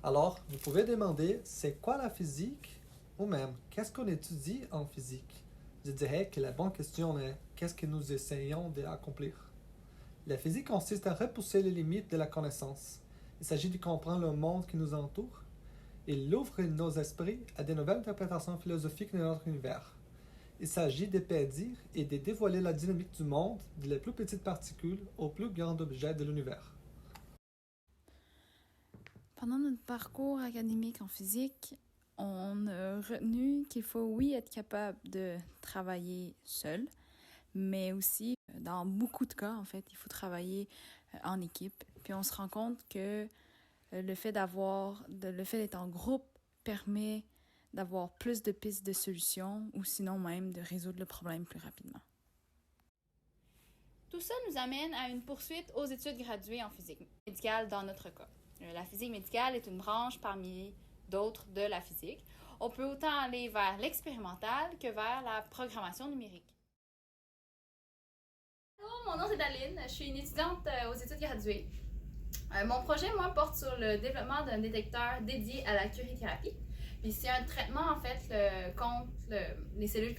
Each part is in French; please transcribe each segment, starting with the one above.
Alors, vous pouvez demander c'est quoi la physique ou même qu'est-ce qu'on étudie en physique. Je dirais que la bonne question est qu'est-ce que nous essayons d'accomplir. La physique consiste à repousser les limites de la connaissance. Il s'agit de comprendre le monde qui nous entoure. Il ouvre nos esprits à de nouvelles interprétations philosophiques de notre univers. Il s'agit de prédire et de dévoiler la dynamique du monde, de les plus petites particules aux plus grands objets de l'univers. Pendant notre parcours académique en physique, on a retenu qu'il faut, oui, être capable de travailler seul, mais aussi, dans beaucoup de cas, en fait, il faut travailler en équipe. Puis on se rend compte que le fait d'être en groupe permet d'avoir plus de pistes de solutions ou sinon même de résoudre le problème plus rapidement. Tout ça nous amène à une poursuite aux études graduées en physique médicale dans notre cas. La physique médicale est une branche parmi d'autres de la physique. On peut autant aller vers l'expérimental que vers la programmation numérique. Allô, mon nom c'est Daline, je suis une étudiante aux études graduées. Mon projet, moi, porte sur le développement d'un détecteur dédié à la curithérapie. Puis c'est un traitement, en fait, contre les cellules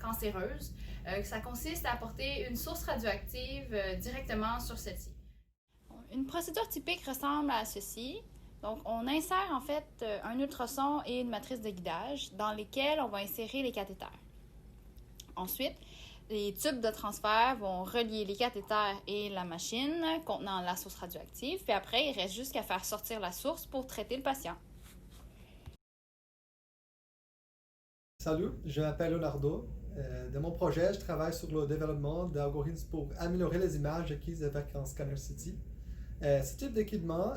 cancéreuses. Ça consiste à apporter une source radioactive directement sur celle-ci. Une procédure typique ressemble à ceci. Donc, on insère, en fait, un ultrason et une matrice de guidage dans lesquelles on va insérer les cathéters. Ensuite, les tubes de transfert vont relier les cathéters et la machine contenant la source radioactive. Puis après, il reste juste qu'à faire sortir la source pour traiter le patient. Salut, je m'appelle Leonardo. De mon projet, je travaille sur le développement d'algorithmes pour améliorer les images acquises avec un scanner CT. Ce type d'équipement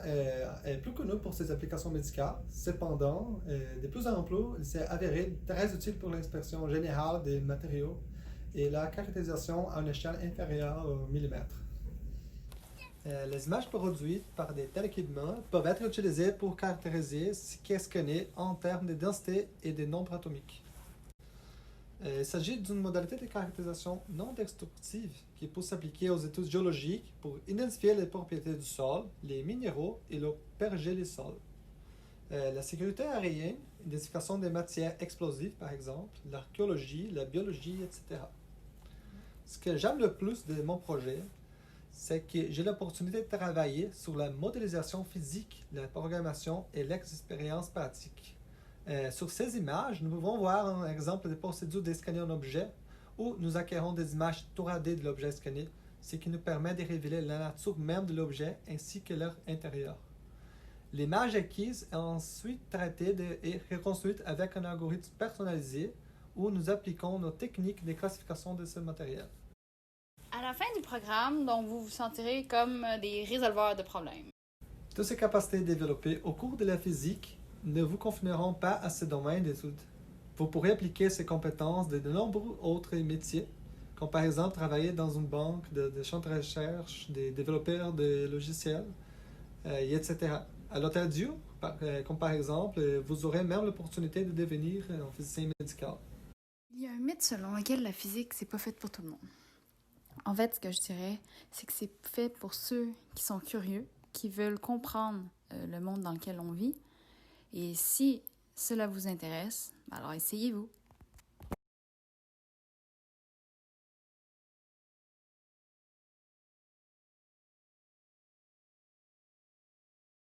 est plus connu pour ses applications médicales. Cependant, de plus en plus, il s'est avéré très utile pour l'inspection générale des matériaux et la caractérisation à une échelle inférieure au millimètre. Les images produites par des tels équipements peuvent être utilisées pour caractériser ce qui est scanné en termes de densité et de nombres atomiques. Il s'agit d'une modalité de caractérisation non destructive qui peut s'appliquer aux études géologiques pour identifier les propriétés du sol, les minéraux et le purger les sols. La sécurité aérienne, l'identification des matières explosives par exemple, l'archéologie, la biologie, etc. Ce que j'aime le plus de mon projet, c'est que j'ai l'opportunité de travailler sur la modélisation physique, la programmation et l'expérience pratique. Sur ces images, nous pouvons voir un exemple de procédure de scanner un objet où nous acquérons des images 3D de l'objet scanné, ce qui nous permet de révéler la nature même de l'objet ainsi que leur intérieur. L'image acquise est ensuite traitée et reconstruite avec un algorithme personnalisé où nous appliquons nos techniques de classification de ce matériel. À la fin du programme, donc, vous vous sentirez comme des résolveurs de problèmes. Toutes ces capacités développées au cours de la physique ne vous confineront pas à ce domaine d'études. Vous pourrez appliquer ces compétences de nombreux autres métiers, comme par exemple travailler dans une banque de champs de recherche, des développeurs de logiciels, etc. À l'hôtel Dieu, comme par exemple, vous aurez même l'opportunité de devenir un physicien médical. Il y a un mythe selon lequel la physique, c'est pas fait pour tout le monde. En fait, ce que je dirais, c'est que c'est fait pour ceux qui sont curieux, qui veulent comprendre le monde dans lequel on vit. Et si cela vous intéresse, alors essayez-vous.